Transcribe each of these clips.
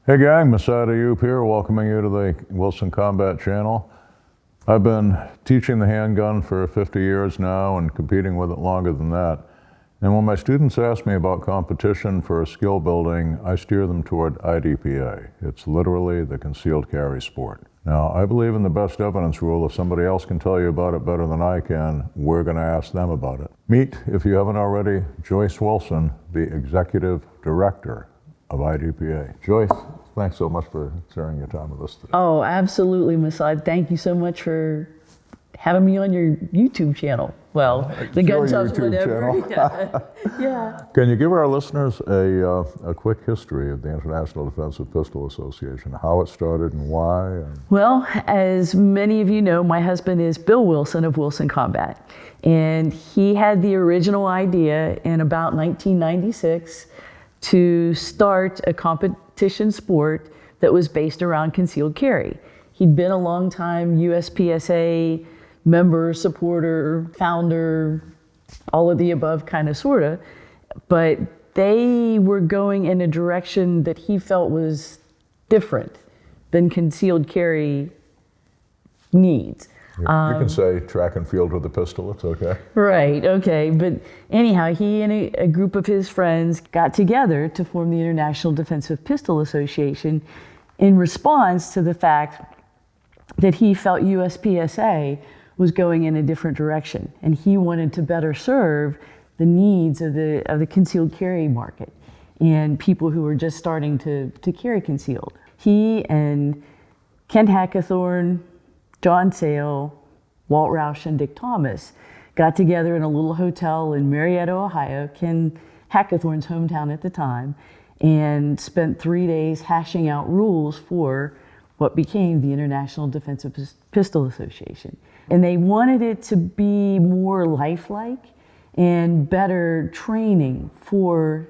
Hey gang, Massad Ayoob here, welcoming you to the Wilson Combat Channel. I've been teaching the handgun for 50 years now and competing with it longer than that. And when my students ask me about competition for skill building, I steer them toward IDPA. It's literally the concealed carry sport. Now, I believe in the best evidence rule. If somebody else can tell you about it better than I can, we're going to ask them about it. Meet, if you haven't already, Joyce Wilson, the Executive Director of IDPA. Joyce, thanks so much for sharing your time with us today. Oh, absolutely, Massad. Thank you so much for having me on your YouTube channel. Well, the Gun Subs, whatever. Yeah. Can you give our listeners a quick history of the International Defensive Pistol Association, how it started and why? Well, as many of you know, my husband is Bill Wilson of Wilson Combat. And he had the original idea in about 1996 to start a competition sport that was based around concealed carry. He'd been a long time USPSA member, supporter, founder, all of the above kind of sorta, but they were going in a direction that he felt was different than concealed carry needs. You can say track and field with a pistol, it's okay. Right, okay. But anyhow, he and a group of his friends got together to form the International Defensive Pistol Association in response to the fact that he felt USPSA was going in a different direction. And he wanted to better serve the needs of the concealed carry market and people who were just starting to carry concealed. He and Ken Hackathorn, John Sale, Walt Roush, and Dick Thomas got together in a little hotel in Marietta, Ohio, Ken Hackathorn's hometown at the time, and spent 3 days hashing out rules for what became the International Defensive Pistol Association. And they wanted it to be more lifelike and better training for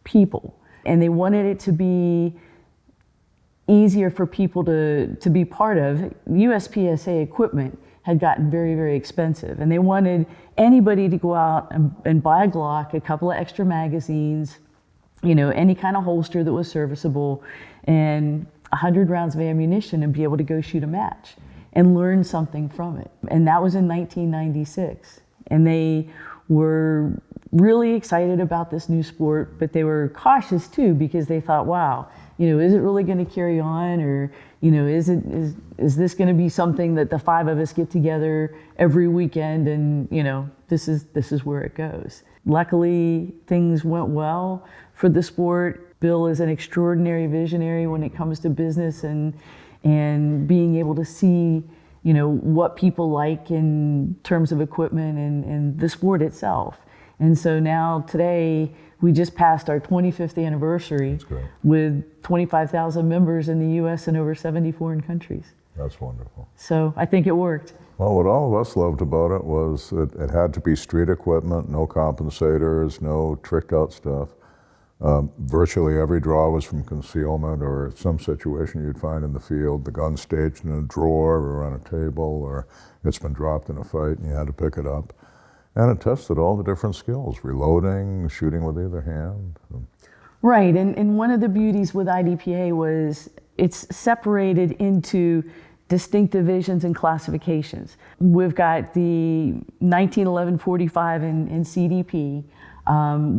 people. And they wanted it to be easier for people to be part of. USPSA equipment had gotten very, very expensive, and they wanted anybody to go out and buy a Glock, a couple of extra magazines, you know, any kind of holster that was serviceable, and 100 rounds of ammunition and be able to go shoot a match and learn something from it. And that was in 1996. And they were really excited about this new sport, but they were cautious too, because they thought, wow, you know, is it really going to carry on? Or, you know, is this going to be something that the five of us get together every weekend and, you know, this is where it goes. Luckily, things went well for the sport. Bill is an extraordinary visionary when it comes to business and being able to see, you know, what people like in terms of equipment and the sport itself. And so now today, we just passed our 25th anniversary with 25,000 members in the US and over 70 foreign countries. That's wonderful. So I think it worked. Well, what all of us loved about it was that it had to be street equipment, no compensators, no tricked out stuff. Virtually every draw was from concealment or some situation you'd find in the field, the gun staged in a drawer or on a table, or it's been dropped in a fight and you had to pick it up. And it tested all the different skills, reloading, shooting with either hand. Right, and one of the beauties with IDPA was it's separated into distinct divisions and classifications. We've got the 1911-45 in CDP.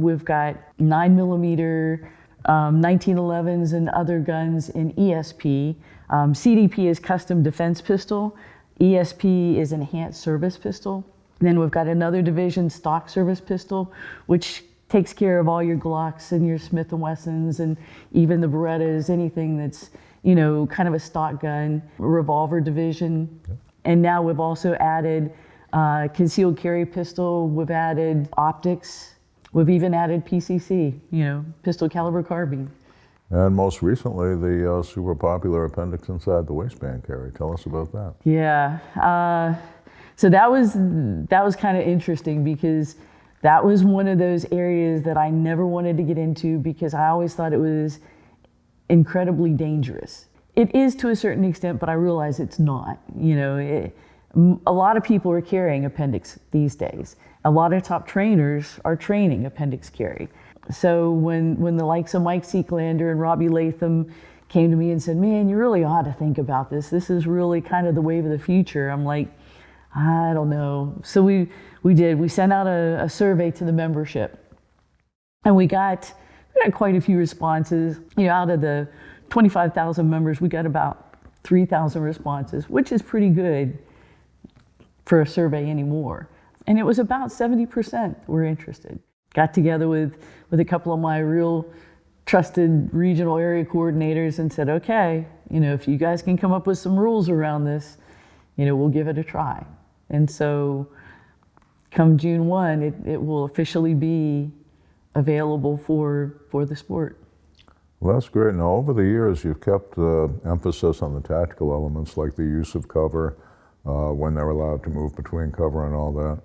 We've got 9mm 1911s and other guns in ESP. CDP is custom defense pistol. ESP is enhanced service pistol. Then we've got another division, stock service pistol, which takes care of all your Glocks and your Smith & Wessons and even the Berettas, anything that's, you know, kind of a stock gun, revolver division. Okay. And now we've also added concealed carry pistol, we've added optics, we've even added PCC, you know, pistol caliber carbine. And most recently, the super popular appendix inside the waistband carry. Tell us about that. Yeah, so that was kind of interesting because that was one of those areas that I never wanted to get into because I always thought it was incredibly dangerous. It is to a certain extent, but I realize it's not. You know, a lot of people are carrying appendix these days. A lot of top trainers are training appendix carry. So when the likes of Mike Seeklander and Robbie Latham came to me and said, man, you really ought to think about this. This is really kind of the wave of the future. I'm like, I don't know. So we did. We sent out a survey to the membership, and we got quite a few responses. Out of the 25,000 members, we got about 3,000 responses, which is pretty good for a survey anymore. And it was about 70% were interested. Got together with a couple of my real trusted regional area coordinators and said, okay, if you guys can come up with some rules around this, we'll give it a try. And so come June 1, it will officially be available for the sport. Well, that's great. Now, over the years, you've kept emphasis on the tactical elements like the use of cover, when they're allowed to move between cover and all that.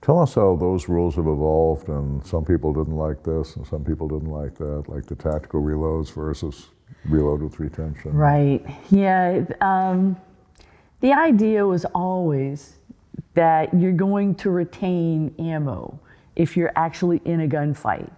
Tell us how those rules have evolved, and some people didn't like this and some people didn't like that, like the tactical reloads versus reload with retention. Right, yeah. The idea was always that you're going to retain ammo if you're actually in a gunfight.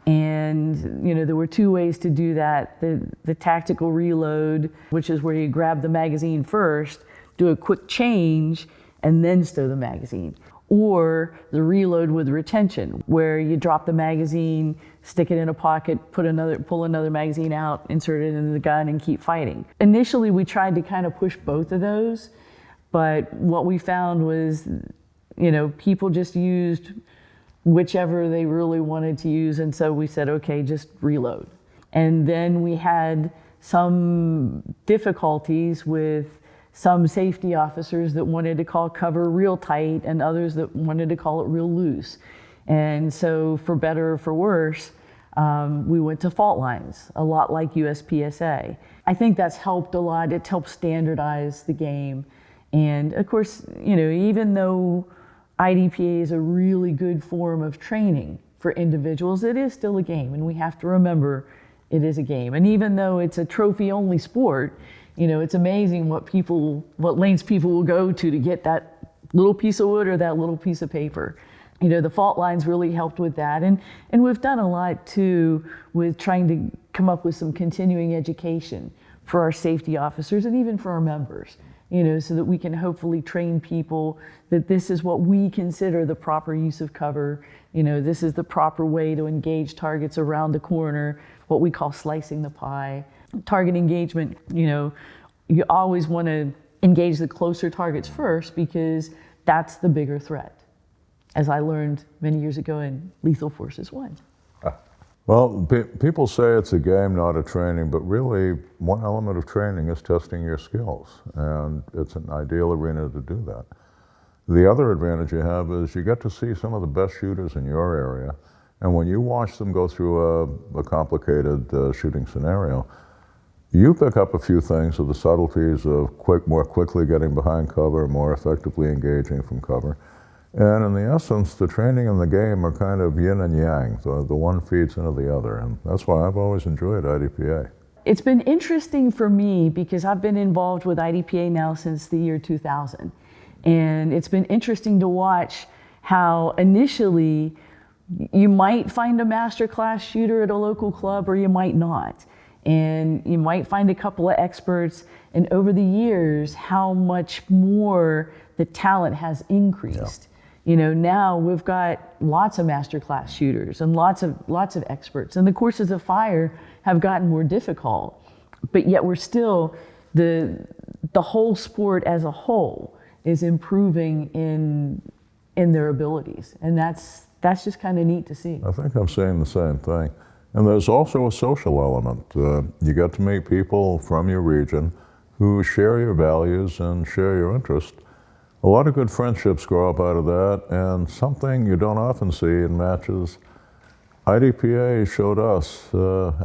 And there were two ways to do that. The tactical reload, which is where you grab the magazine first, do a quick change, and then stow the magazine. Or the reload with retention, where you drop the magazine, stick it in a pocket, pull another magazine out, insert it into the gun, and keep fighting. Initially, we tried to kind of push both of those, but what we found was, people just used whichever they really wanted to use, and so we said, okay, just reload. And then we had some difficulties with some safety officers that wanted to call cover real tight and others that wanted to call it real loose. And so for better or for worse, we went to fault lines, a lot like USPSA. I think that's helped a lot. It's helped standardize the game. And of course, even though IDPA is a really good form of training for individuals, it is still a game, and we have to remember it is a game. And even though it's a trophy-only sport, it's amazing what lengths people will go to get that little piece of wood or that little piece of paper. The fault lines really helped with that. And we've done a lot too with trying to come up with some continuing education for our safety officers and even for our members, so that we can hopefully train people that this is what we consider the proper use of cover. This is the proper way to engage targets around the corner, what we call slicing the pie. Target engagement, you always want to engage the closer targets first because that's the bigger threat, as I learned many years ago in Lethal Forces 1. Well, people say it's a game, not a training, but really one element of training is testing your skills, and it's an ideal arena to do that. The other advantage you have is you get to see some of the best shooters in your area, and when you watch them go through a complicated shooting scenario, you pick up a few things of the subtleties of more quickly getting behind cover, more effectively engaging from cover. And in the essence, the training and the game are kind of yin and yang. The one feeds into the other, and that's why I've always enjoyed IDPA. It's been interesting for me because I've been involved with IDPA now since the year 2000. And it's been interesting to watch how initially you might find a master class shooter at a local club or you might not. And you might find a couple of experts, and over the years, how much more the talent has increased. Yeah. Now we've got lots of masterclass shooters and lots of experts, and the courses of fire have gotten more difficult, but yet we're still, the whole sport as a whole is improving in their abilities, and that's just kind of neat to see. I think I'm saying the same thing. And there's also a social element. You get to meet people from your region who share your values and share your interest. A lot of good friendships grow up out of that, and something you don't often see in matches. IDPA showed us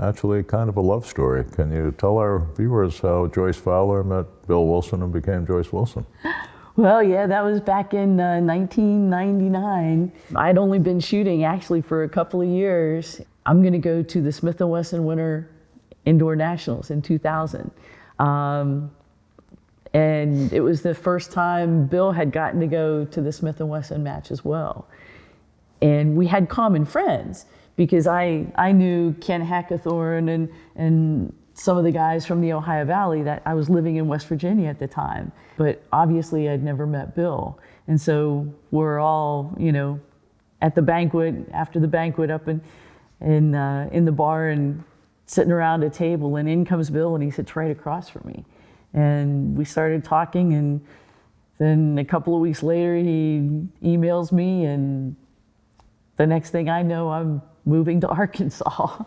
actually kind of a love story. Can you tell our viewers how Joyce Fowler met Bill Wilson and became Joyce Wilson? Well, yeah, that was back in 1999. I'd only been shooting actually for a couple of years. I'm going to go to the Smith & Wesson Winter Indoor Nationals in 2000. And it was the first time Bill had gotten to go to the Smith & Wesson match as well. And we had common friends because I knew Ken Hackathorn and some of the guys from the Ohio Valley that I was living in West Virginia at the time, but obviously I'd never met Bill. And so we're all, at the banquet, after the banquet up in the bar and sitting around a table, and in comes Bill and he sits right across from me. And we started talking, and then a couple of weeks later he emails me, and the next thing I know, I'm moving to Arkansas.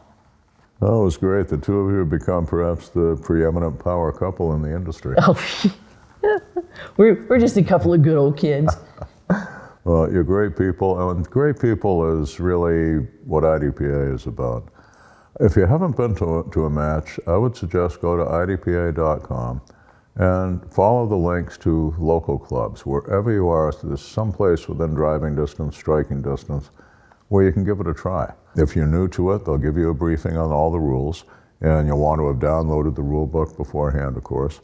Oh, it was great. The two of you have become perhaps the preeminent power couple in the industry. Oh, we're just a couple of good old kids. Well, you're great people, and great people is really what IDPA is about. If you haven't been to a match, I would suggest go to idpa.com and follow the links to local clubs. Wherever you are, there's some place within driving distance, striking distance, where you can give it a try. If you're new to it, they'll give you a briefing on all the rules, and you'll want to have downloaded the rule book beforehand, of course.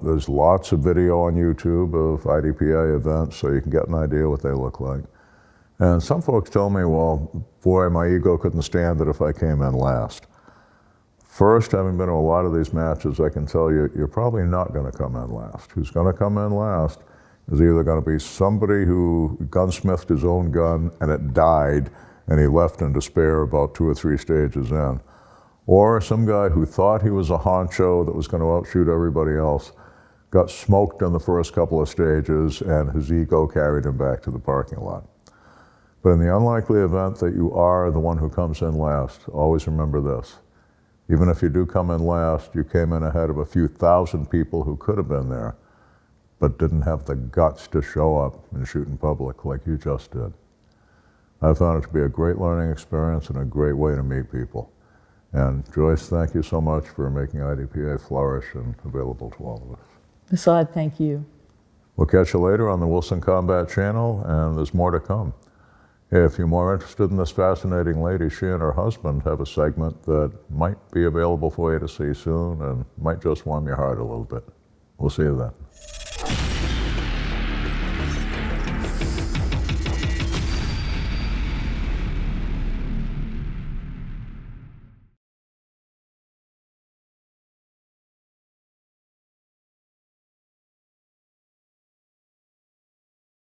There's lots of video on YouTube of IDPA events, so you can get an idea what they look like. And some folks tell me, well, boy, my ego couldn't stand it if I came in last. First, having been to a lot of these matches, I can tell you, you're probably not going to come in last. Who's going to come in last is either going to be somebody who gunsmithed his own gun and it died, and he left in despair about 2 or 3 stages in. Or some guy who thought he was a honcho that was going to outshoot everybody else, got smoked in the first couple of stages, and his ego carried him back to the parking lot. But in the unlikely event that you are the one who comes in last, always remember this. Even if you do come in last, you came in ahead of a few thousand people who could have been there, but didn't have the guts to show up and shoot in public like you just did. I found it to be a great learning experience and a great way to meet people. And Joyce, thank you so much for making IDPA flourish and available to all of us. Massad, thank you. We'll catch you later on the Wilson Combat Channel, and there's more to come. If you're more interested in this fascinating lady, she and her husband have a segment that might be available for you to see soon and might just warm your heart a little bit. We'll see you then.